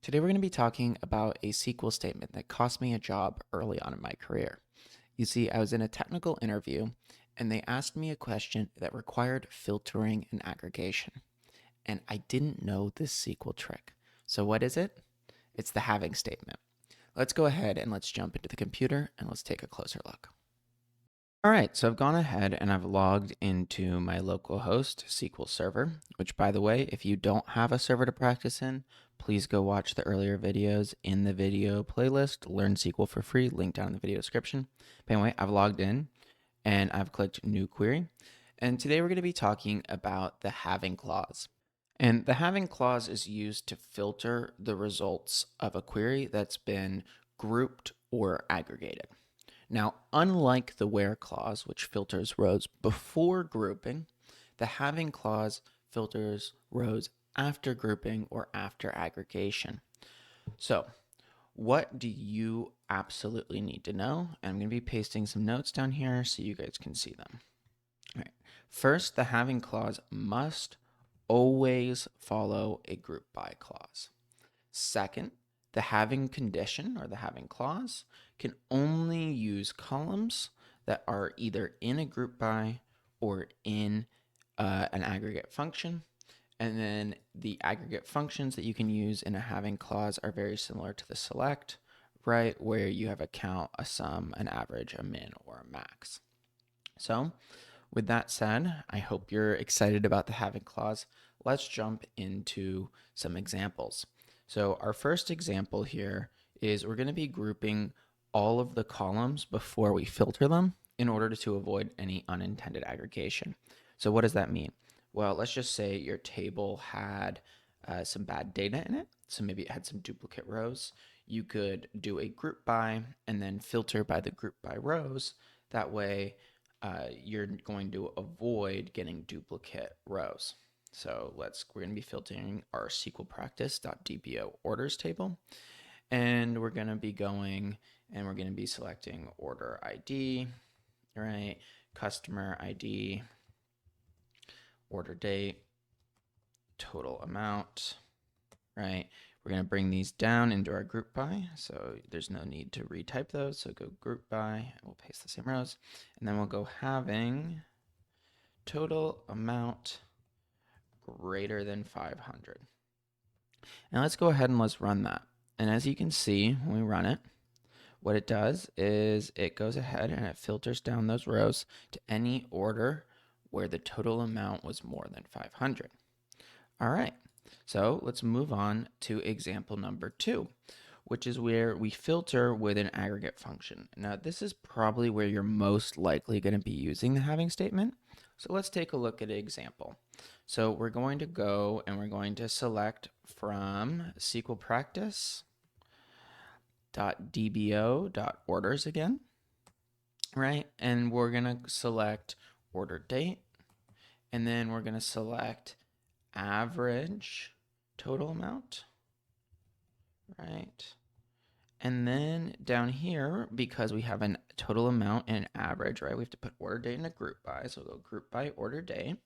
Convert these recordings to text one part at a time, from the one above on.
Today we're going to be talking about a SQL statement that cost me a job early on in my career. You see, I was in a technical interview and they asked me a question that required filtering and aggregation. And I didn't know this SQL trick. So what is it? It's the having statement. Let's go ahead and let's jump into the computer and let's take a closer look. All right, so I've gone ahead and I've logged into my localhost SQL server, which by the way, if you don't have a server to practice in, please go watch the earlier videos in the video playlist, Learn SQL for free, link down in the video description. But anyway, I've logged in and I've clicked New Query. And today we're going to be talking about the having clause. And the having clause is used to filter the results of a query that's been grouped or aggregated. Now, unlike the where clause, which filters rows before grouping, the having clause filters rows after grouping or after aggregation. So, what do you absolutely need to know? And I'm going to be pasting some notes down here so you guys can see them. All right. First, the having clause must always follow a group by clause. Second, the having condition or the having clause can only use columns that are either in a group by or in an aggregate function. And then the aggregate functions that you can use in a having clause are very similar to the select, right? Where you have a count, a sum, an average, a min, or a max. So with that said, I hope you're excited about the having clause. Let's jump into some examples. So our first example here is we're going to be grouping all of the columns before we filter them in order to avoid any unintended aggregation. So what does that mean? Well, let's just say your table had some bad data in it. So maybe it had some duplicate rows. You could do a group by and then filter by the group by rows. That way, you're going to avoid getting duplicate rows. So we're going to be filtering our SQL practice.dbo orders table. And we're going to be going and we're going to be selecting order ID, right? Customer ID, order date, total amount, right? We're going to bring these down into our group by, so there's no need to retype those. So go group by, and we'll paste the same rows, and then we'll go having total amount greater than 500. And let's go ahead and let's run that. And as you can see, when we run it, what it does is it goes ahead and it filters down those rows to any order where the total amount was more than 500. All right, so let's move on to example number 2, which is where we filter with an aggregate function. Now, this is probably where you're most likely going to be using the having statement. So let's take a look at an example. So we're going to go and we're going to select from SQL practice.dbo.orders again, right? And we're going to select order date, and then we're going to select average total amount, right? And then down here, because we have a total amount and an average, right, we have to put order date in a group by. So we'll go group by order date.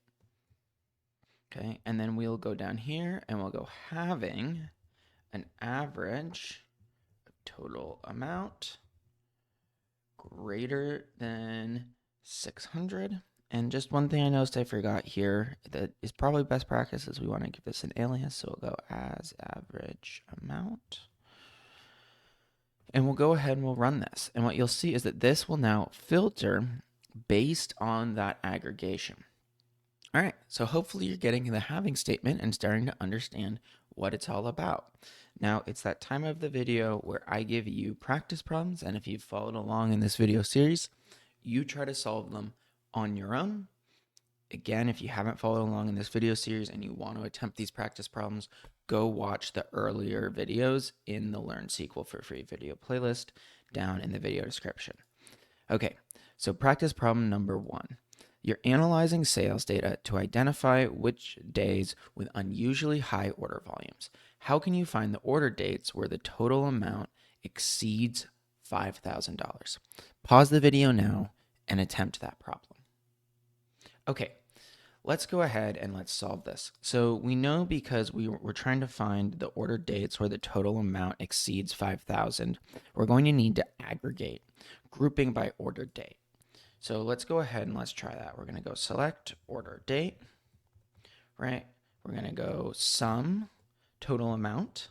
Okay, and then we'll go down here and we'll go having an average total amount greater than 600. And just one thing I noticed I forgot here that is probably best practice is we want to give this an alias. So we'll go as average amount. And we'll go ahead and we'll run this. And what you'll see is that this will now filter based on that aggregation. All right, so hopefully you're getting the having statement and starting to understand what it's all about. Now, it's that time of the video where I give you practice problems, and if you've followed along in this video series, you try to solve them on your own. Again, if you haven't followed along in this video series and you want to attempt these practice problems, go watch the earlier videos in the Learn SQL for Free video playlist down in the video description. Okay, so practice problem number 1. You're analyzing sales data to identify which days with unusually high order volumes. How can you find the order dates where the total amount exceeds $5,000? Pause the video now and attempt that problem. Okay, Let's go ahead and let's solve this. So we know because we're trying to find the ordered dates where the total amount exceeds 5,000, we're going to need to aggregate, grouping by ordered date. So let's go ahead and let's try that. We're going to go select order date, right? We're going to go sum total amount,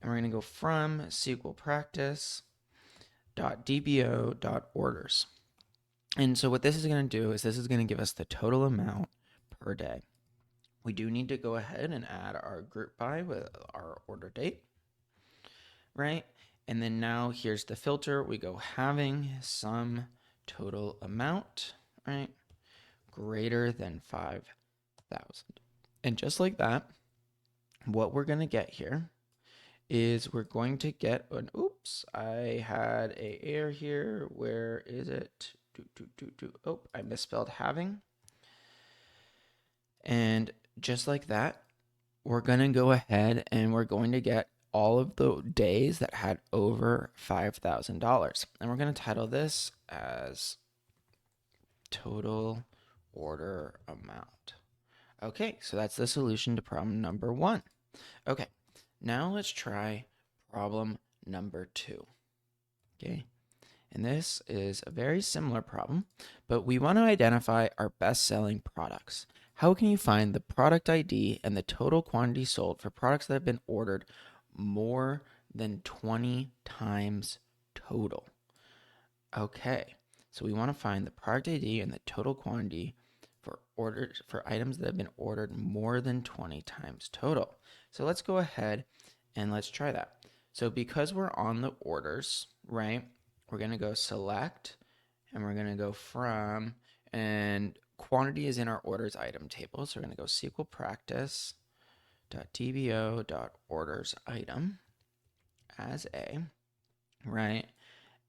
and we're going to go from SQL practice .dbo.orders. And so what this is going to do is this is going to give us the total amount per day. We do need to go ahead and add our group by with our order date, right? And then now here's the filter. We go having sum total amount, right? Greater than 5,000. And just like that, what we're going to get here is we're going to get an, oops, I had a error here. Where is it? Oh, I misspelled having. And just like that, we're going to go ahead and we're going to get all of the days that had over $5,000. And we're going to title this as total order amount. Okay, so that's the solution to problem number 1. Okay, now let's try problem number 2. Okay, and this is a very similar problem, but we want to identify our best-selling products. How can you find the product ID and the total quantity sold for products that have been ordered more than 20 times total? Okay, so we want to find the product ID and the total quantity for items that have been ordered more than 20 times total. So let's go ahead and let's try that. So because we're on the orders, right, we're going to go select and we're going to go from, and quantity is in our orders item table. So we're going to go SQL practice.dbo.orders item as a, right?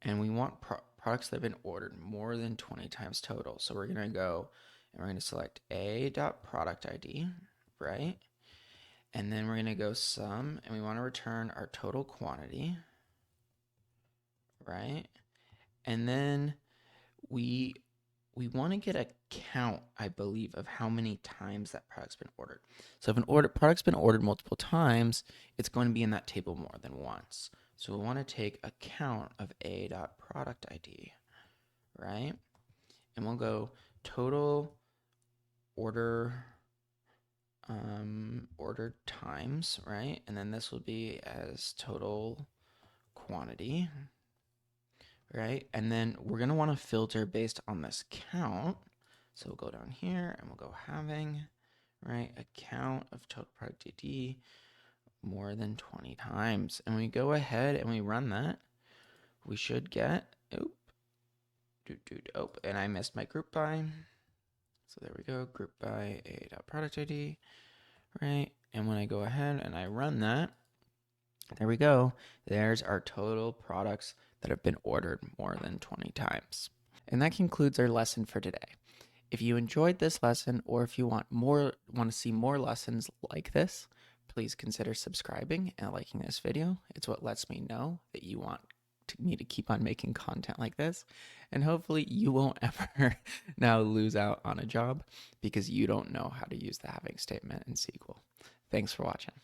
And we want products that have been ordered more than 20 times total. So we're going to go and we're going to select a.product ID, right? And then we're going to go sum, and we want to return our total quantity, right? And then we want to get a count, I believe, of how many times that product's been ordered. So if product's been ordered multiple times, it's going to be in that table more than once. So we want to take a count of a.product ID, right? And we'll go total ordered times, right? And then this will be as total quantity, right? And then we're going to want to filter based on this count. So we'll go down here and we'll go having, right, a count of total product ID more than 20 times. And we go ahead and we run that. We should get, and I missed my group by. So there we go, group by a.product ID, right? And when I go ahead and I run that, there we go. There's our total products that have been ordered more than 20 times. And that concludes our lesson for today. If you enjoyed this lesson, or if you want to see more lessons like this, please consider subscribing and liking this video. It's what lets me know that you want me to keep on making content like this. And hopefully you won't ever now lose out on a job because you don't know how to use the having statement in SQL. Thanks for watching.